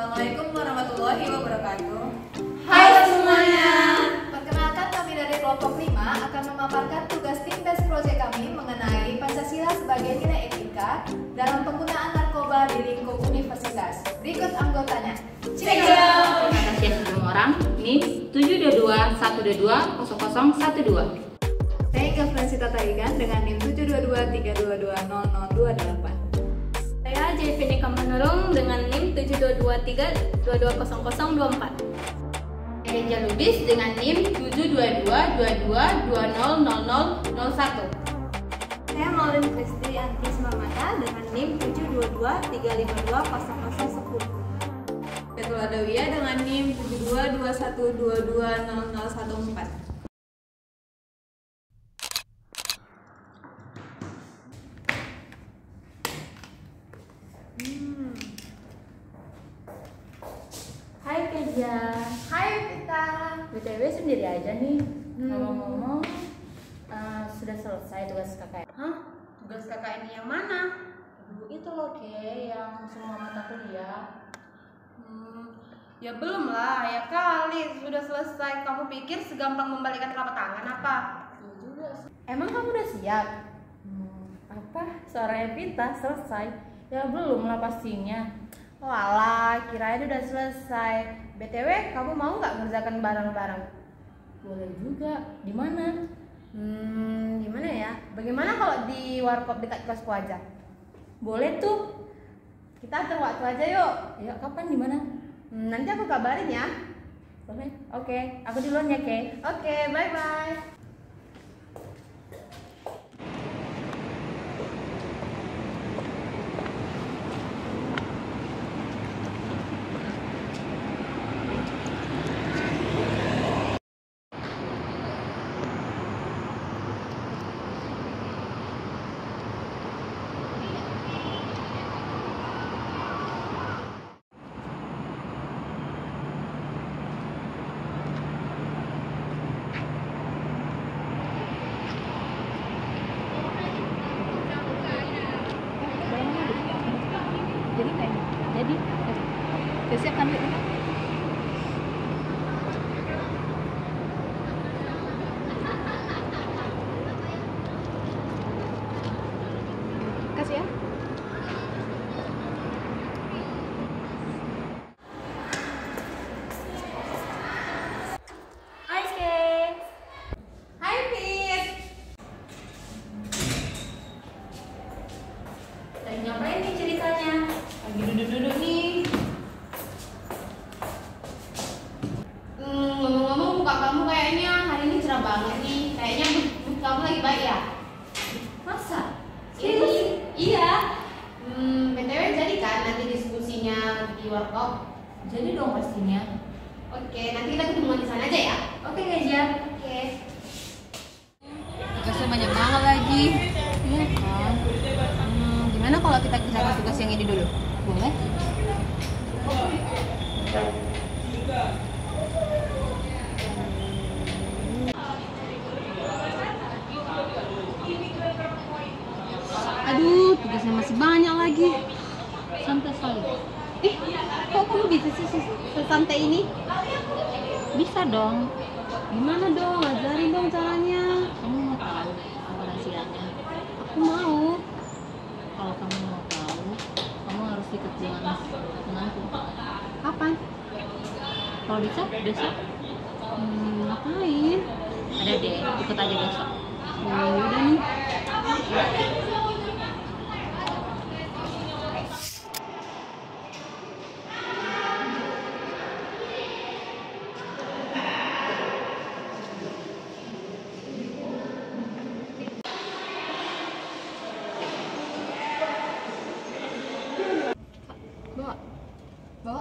Assalamualaikum warahmatullahi wabarakatuh. Hai semuanya. Perkenalkan, kami dari kelompok 5 akan memaparkan tugas tim best project kami mengenai Pancasila sebagai nilai etika dalam penggunaan narkoba di lingkup universitas. Berikut anggotanya. Terima kasih semua orang. NIM 722-122-0012. Saya Gafran Sita Tarigan dengan NIM 722-322-0028. Saya JVD Kamanurung dengan NIM 72232200024. Reja Lubis dengan NIM 722-22-200001. Saya Maulin Kristi Antis Mamata dengan NIM 722-352-0010. Betul Adawiyah dengan NIM 72212220014. Hai Keja. Hai Vita. BTW sendiri aja nih. Ngomong-ngomong, sudah selesai tugas KKN. Hah? Tugas KKN yang mana? Aduh, itu loh Ke, yang semua mata kuliah. Ya belum lah, ya kali sudah selesai. Kamu pikir segampang membalikan telapak tangan apa? Iya juga sih. Emang kamu udah siap? Apa? Suaranya Vita selesai? Ya belum lah pastinya. Walah, kirain udah selesai. BTW, kamu mau nggak ngerjakan bareng-bareng? Boleh juga. Di mana? Gimana ya? Bagaimana kalau di warkop dekat kosku aja? Boleh tuh. Kita atur waktu aja yuk. Ya kapan di mana? Nanti aku kabarin ya. Boleh. Oke, aku duluan ya, Ke. Oke, bye-bye. Jadi siapkan duit. Kasih ya. Hai, Ke. Hai Fit. Lagi ngapain nih ceritanya? Lagi duduk-duduk nih. Ngomong-ngomong, muka kamu kayaknya hari ini cerah banget nih. Kayaknya mood kamu lagi baik ya? Masa? Iya. BTW jadi kan nanti diskusinya di warkop? Jadi dong pastinya. Oke, nanti kita ketemuan di sana aja ya. Oke, Keja. Oke. Tugasnya banyak banget lagi. Iya kan? Gimana kalau kita kerjakan tugas yang ini dulu? Boleh. Aduh, tugasnya masih banyak lagi. Santai sekali. Kok kamu bisa sih sesantai ini? Bisa dong. Gimana dong? Ajarin dong caranya. Kamu mau tahu apa rahasianya? Aku mau. Kalau kamu mau tahu, kamu harus ikut denganku. Kapan? Kalau bisa, besok. Ngapain? Ada deh, ikut aja besok. Udah nih. Bawa.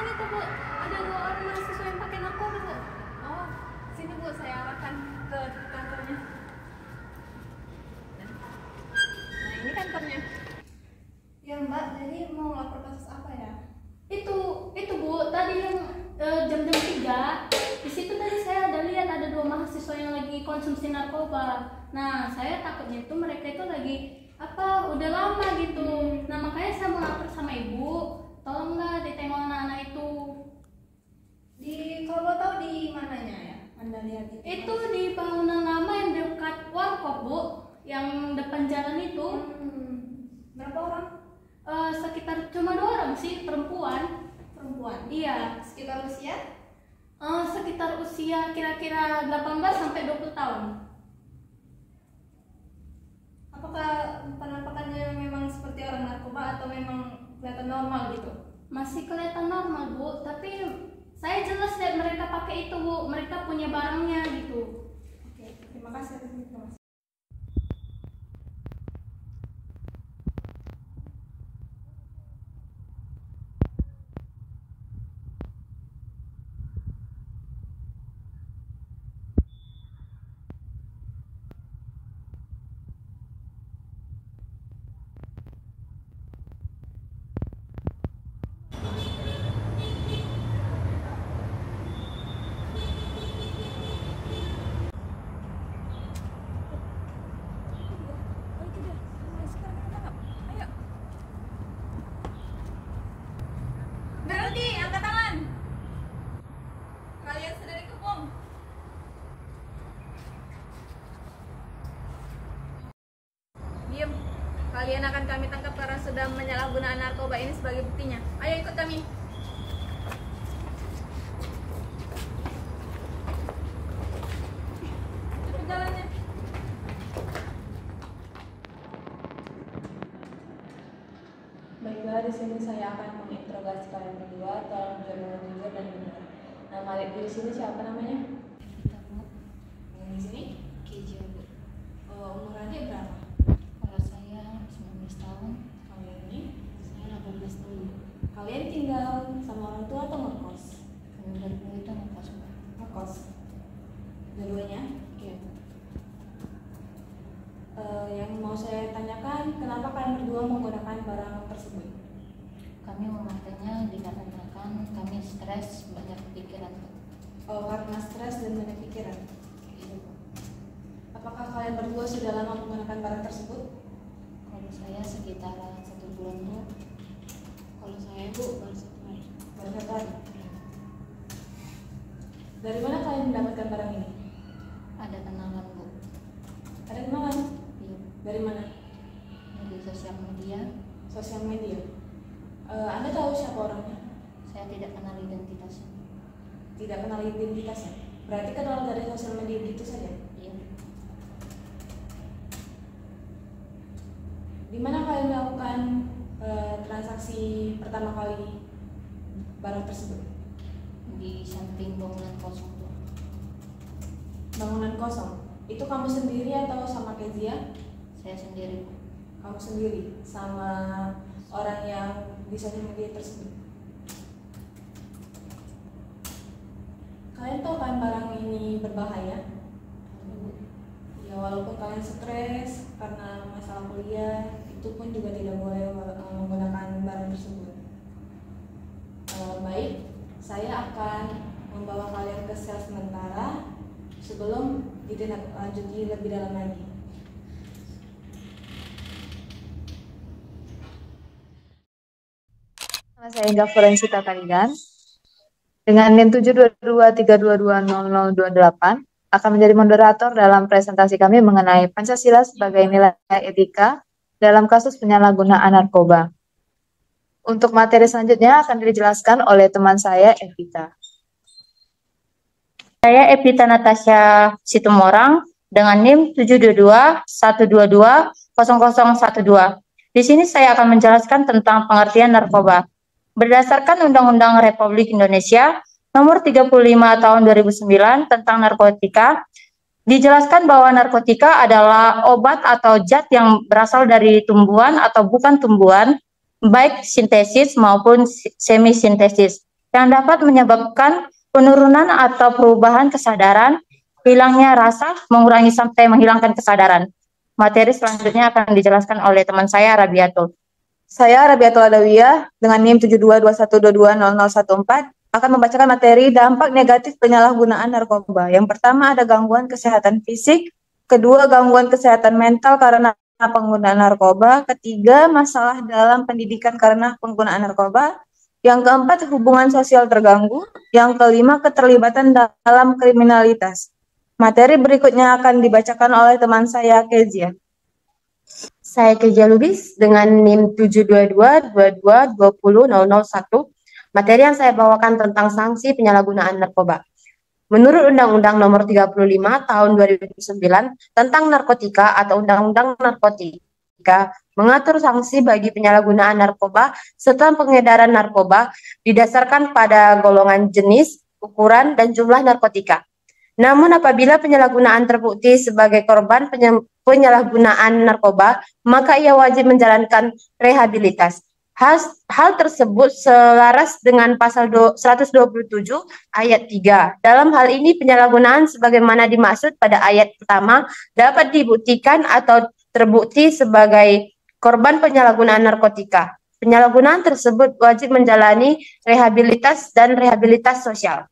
belakang itu Bu, ada 2 orang mahasiswa yang pakai narkoba Bu. Oh, sini Bu, saya arahkan ke kantornya. Nah, ini kantornya. Ya Mbak, jadi mau lapor kasus apa ya? Itu Bu, tadi yang jam-jam 3 di situ tadi saya ada lihat ada 2 mahasiswa yang lagi konsumsi narkoba. Nah, saya takutnya itu mereka itu lagi udah lama gitu. Nah, makanya saya mau lapor sama ibu, tolonglah ditengok anak-anak itu. Kalau tahu di mananya ya? Anda lihat Itu di bangunan lama yang dekat warkop Bu, yang depan jalan itu. Berapa orang? Sekitar cuma 2 orang sih, perempuan. Iya. Sekitar usia? Sekitar usia kira-kira 18 sampai 20 tahun. Apakah penampakannya memang seperti orang narkoba atau memang kelihatan normal gitu? Masih kelihatan normal Bu, tapi saya jelas lihat mereka pakai itu Bu, mereka punya barangnya gitu. Oke, terima kasih atas informasi. Berhenti, angkat tangan. Kalian sudah dikepung. Diam. Kalian akan kami tangkap karena sudah menyalahgunakan narkoba ini sebagai buktinya. Ayo ikut kami. Cepat jalannya. Baiklah, di sini saya akan menginterogasi kalian berdua. Tolong jawab jujur dan benar. Nama di sini siapa namanya? Yang di sini? Kejo Bu. Umurannya berapa? Kalau saya 19 tahun, Kalian ini? saya 18 tahun. Kalian tinggal sama orang tua atau ngekos? Kami berdua itu ngekos Bu. Ngekos. Dua-duanya? Iya Bu. Yang mau saya tanyakan, kenapa kalian berdua menggunakan barang tersebut? Kami memakainya dikarenakan kami stres, banyak pikiran Bu. Karena stres dan banyak pikiran. Iya Bu. Apakah kalian berdua sudah lama menggunakan barang tersebut? Kalau saya sekitar 1 bulan Bu. Kalau saya Bu baru 1 hari. Baru 1 hari. Dari mana kalian mendapatkan barang ini? Ada kenalan Bu. Ada kenalan? Iya Bu. Dari mana? Dari sosial media. Sosial media. Anda tahu siapa orangnya? Saya tidak kenal identitasnya. Tidak kenal identitasnya. Berarti kenal dari sosial media gitu saja. Iya Bu. Di mana kalian melakukan transaksi pertama kali barang tersebut? Di samping bangunan kosong Bu. Bangunan kosong. Itu kamu sendiri atau sama Kezia? Saya sendiri Bu. Kamu sendiri sama orang yang di sosial media tersebut. Kalian tahu kan barang ini berbahaya? Ya, walaupun kalian stres karena masalah kuliah, itu pun juga tidak boleh menggunakan barang tersebut. Baik, saya akan membawa kalian ke sel sementara sebelum ditindaklanjuti lebih dalam lagi. Nama saya Indah Forensita Tanigan dengan NIM 72232200028 akan menjadi moderator dalam presentasi kami mengenai Pancasila sebagai nilai etika dalam kasus penyalahgunaan narkoba. Untuk materi selanjutnya akan dijelaskan oleh teman saya, Evita. Saya Evita Natasha Situmorang dengan NIM 72212200012. Di sini saya akan menjelaskan tentang pengertian narkoba. Berdasarkan Undang-Undang Republik Indonesia Nomor 35 Tahun 2009 tentang narkotika, dijelaskan bahwa narkotika adalah obat atau zat yang berasal dari tumbuhan atau bukan tumbuhan, baik sintesis maupun semi-sintesis, yang dapat menyebabkan penurunan atau perubahan kesadaran, hilangnya rasa, mengurangi sampai menghilangkan kesadaran. Materi selanjutnya akan dijelaskan oleh teman saya, Rabiatul. Saya Rabiatul Adawiyah dengan NIM 7221220014 akan membacakan materi dampak negatif penyalahgunaan narkoba. Yang pertama ada gangguan kesehatan fisik, kedua gangguan kesehatan mental karena penggunaan narkoba, ketiga masalah dalam pendidikan karena penggunaan narkoba, yang keempat hubungan sosial terganggu, yang kelima keterlibatan dalam kriminalitas. Materi berikutnya akan dibacakan oleh teman saya, Kezia. Saya Kezia Lubis dengan NIM 72222200001. Materi yang saya bawakan tentang sanksi penyalahgunaan narkoba. Menurut Undang-Undang Nomor 35 Tahun 2009 tentang narkotika atau Undang-Undang Narkotika mengatur sanksi bagi penyalahgunaan narkoba serta pengedaran narkoba didasarkan pada golongan jenis, ukuran, dan jumlah narkotika. Namun apabila penyalahgunaan terbukti sebagai korban penyalahgunaan narkoba, maka ia wajib menjalankan rehabilitas. Hal tersebut selaras dengan pasal 127 ayat 3. Dalam hal ini penyalahgunaan sebagaimana dimaksud pada ayat pertama dapat dibuktikan atau terbukti sebagai korban penyalahgunaan narkotika. Penyalahgunaan tersebut wajib menjalani rehabilitas dan rehabilitas sosial.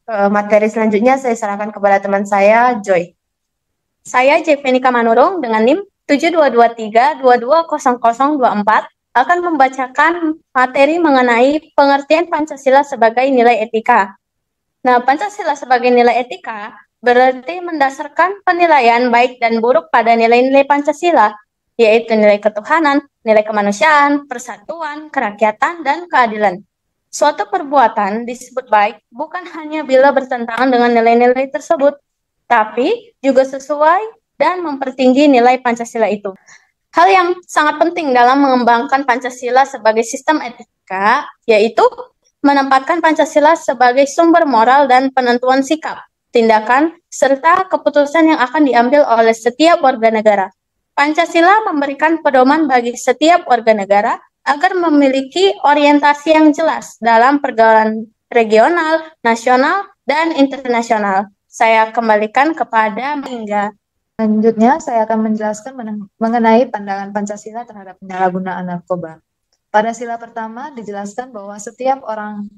Materi selanjutnya saya serahkan kepada teman saya, Joy. Saya Jefenika Manurung dengan NIM 7223220024 akan membacakan materi mengenai pengertian Pancasila sebagai nilai etika. Nah, Pancasila sebagai nilai etika berarti mendasarkan penilaian baik dan buruk pada nilai-nilai Pancasila, yaitu nilai ketuhanan, nilai kemanusiaan, persatuan, kerakyatan, dan keadilan. Suatu perbuatan disebut baik bukan hanya bila bertentangan dengan nilai-nilai tersebut, tapi juga sesuai dan mempertinggi nilai Pancasila itu. Hal yang sangat penting dalam mengembangkan Pancasila sebagai sistem etika, yaitu menempatkan Pancasila sebagai sumber moral dan penentuan sikap, tindakan, serta keputusan yang akan diambil oleh setiap warga negara. Pancasila memberikan pedoman bagi setiap warga negara agar memiliki orientasi yang jelas dalam pergaulan regional, nasional, dan internasional. Saya kembalikan kepada Mingga. Selanjutnya, saya akan menjelaskan mengenai pandangan Pancasila terhadap penyalahgunaan narkoba. Pada sila pertama dijelaskan bahwa setiap orang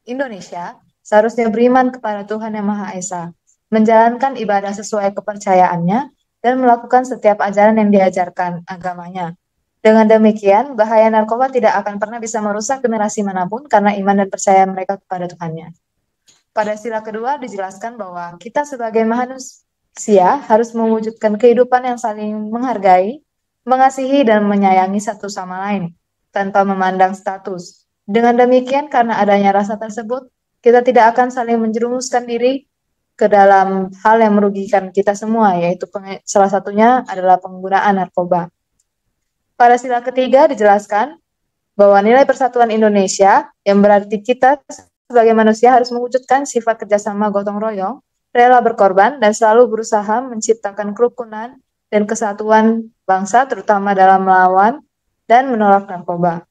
Indonesia seharusnya beriman kepada Tuhan Yang Maha Esa, menjalankan ibadah sesuai kepercayaannya, dan melakukan setiap ajaran yang diajarkan agamanya. Dengan demikian, bahaya narkoba tidak akan pernah bisa merusak generasi manapun karena iman dan percaya mereka kepada Tuhannya. Pada sila kedua dijelaskan bahwa kita sebagai manusia harus mewujudkan kehidupan yang saling menghargai, mengasihi, dan menyayangi satu sama lain, tanpa memandang status. Dengan demikian, karena adanya rasa tersebut, kita tidak akan saling menjerumuskan diri ke dalam hal yang merugikan kita semua, yaitu salah satunya adalah penggunaan narkoba. Pada sila ketiga dijelaskan bahwa nilai persatuan Indonesia, yang berarti kita sebagai manusia harus mewujudkan sifat kerjasama gotong royong, rela berkorban, dan selalu berusaha menciptakan kerukunan dan kesatuan bangsa, terutama dalam melawan dan menolak narkoba.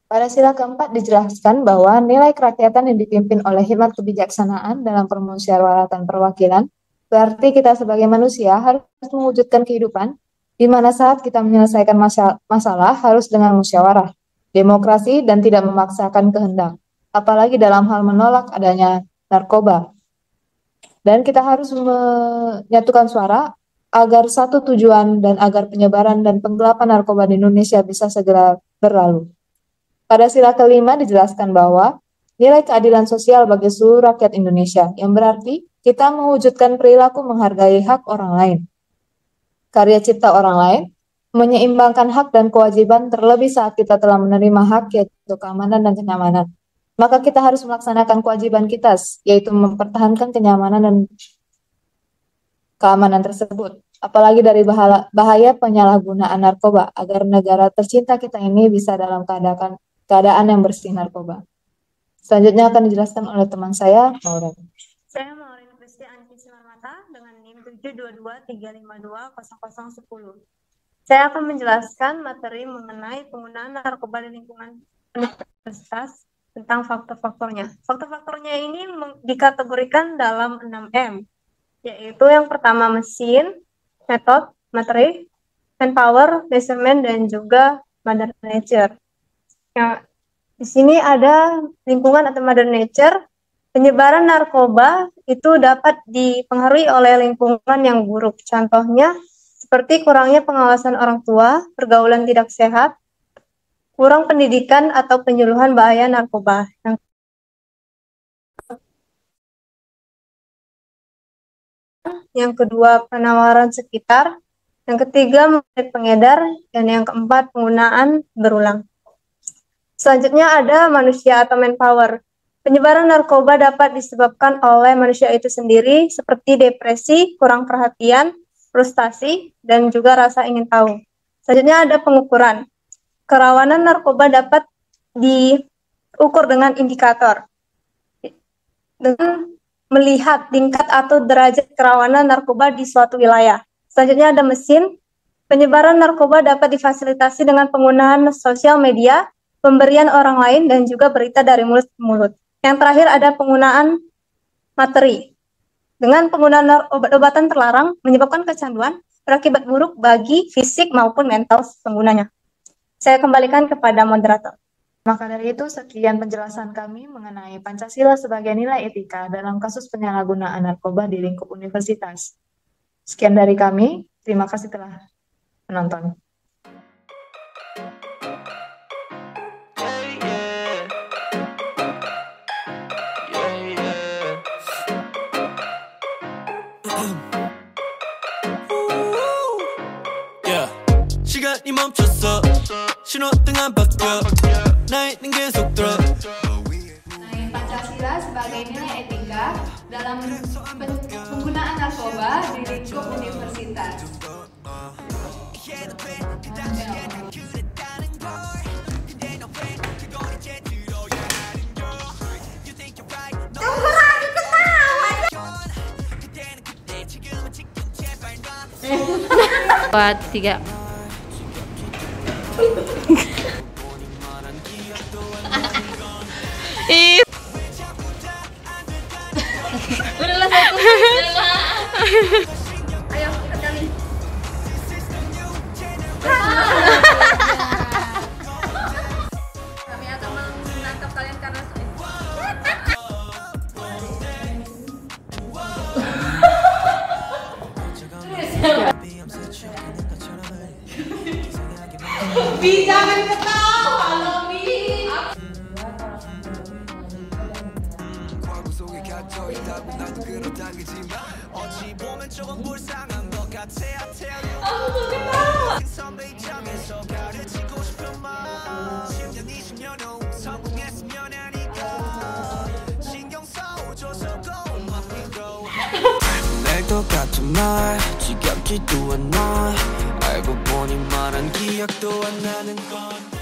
Pada sila keempat dijelaskan bahwa nilai kerakyatan yang dipimpin oleh hikmat kebijaksanaan dalam permusyawaratan perwakilan, berarti kita sebagai manusia harus mewujudkan kehidupan di mana saat kita menyelesaikan masalah harus dengan musyawarah, demokrasi, dan tidak memaksakan kehendak, apalagi dalam hal menolak adanya narkoba. Dan kita harus menyatukan suara agar satu tujuan dan agar penyebaran dan penggelapan narkoba di Indonesia bisa segera berlalu. Pada sila kelima dijelaskan bahwa nilai keadilan sosial bagi seluruh rakyat Indonesia, yang berarti kita mewujudkan perilaku menghargai hak orang lain, karya cipta orang lain, menyeimbangkan hak dan kewajiban terlebih saat kita telah menerima hak yaitu keamanan dan kenyamanan. Maka kita harus melaksanakan kewajiban kita, yaitu mempertahankan kenyamanan dan keamanan tersebut. Apalagi dari bahaya penyalahgunaan narkoba, agar negara tercinta kita ini bisa dalam keadaan yang bersih narkoba. Selanjutnya akan dijelaskan oleh teman saya, Maureen. Saya Maureen Kristi Anci Simarmata dengan NIM 72235200010. Saya akan menjelaskan materi mengenai penggunaan narkoba di lingkungan universitas tentang faktor-faktornya. Faktor-faktornya ini dikategorikan dalam 6M, yaitu yang pertama mesin, method, materi, manpower, measurement, dan juga mother nature. Nah, di sini ada lingkungan atau mother nature. Penyebaran narkoba itu dapat dipengaruhi oleh lingkungan yang buruk. Contohnya seperti kurangnya pengawasan orang tua, pergaulan tidak sehat, kurang pendidikan atau penyuluhan bahaya narkoba. Yang kedua, penawaran sekitar. Yang ketiga, menarik pengedar. Dan yang keempat, penggunaan berulang. Selanjutnya ada manusia atau manpower. Penyebaran narkoba dapat disebabkan oleh manusia itu sendiri, seperti depresi, kurang perhatian, frustasi, dan juga rasa ingin tahu. Selanjutnya ada pengukuran. Kerawanan narkoba dapat diukur dengan indikator. Dengan melihat tingkat atau derajat kerawanan narkoba di suatu wilayah. Selanjutnya ada mesin. Penyebaran narkoba dapat difasilitasi dengan penggunaan sosial media, pemberian orang lain, dan juga berita dari mulut ke mulut. Yang terakhir ada penggunaan materi. Dengan penggunaan obat-obatan terlarang menyebabkan kecanduan, berakibat buruk bagi fisik maupun mental penggunanya. Saya kembalikan kepada moderator. Maka dari itu, sekian penjelasan kami mengenai Pancasila sebagai nilai etika dalam kasus penyalahgunaan narkoba di lingkup universitas. Sekian dari kami, terima kasih telah menonton. 시간이 멈췄어 신호등 안 바뀌어 나이는 계속 들어 Pancasila sebagai nilai etika dalam penggunaan narkoba di lingkup universitas. Buat 3. Udahlah satu. Ayo, kali. Kami akan menangkap kalian karena Bi, jangan ketawa, Lobi. 늘 똑같은 말 지겹지도 않아 알고 보니 말한 기억도 안 나는 건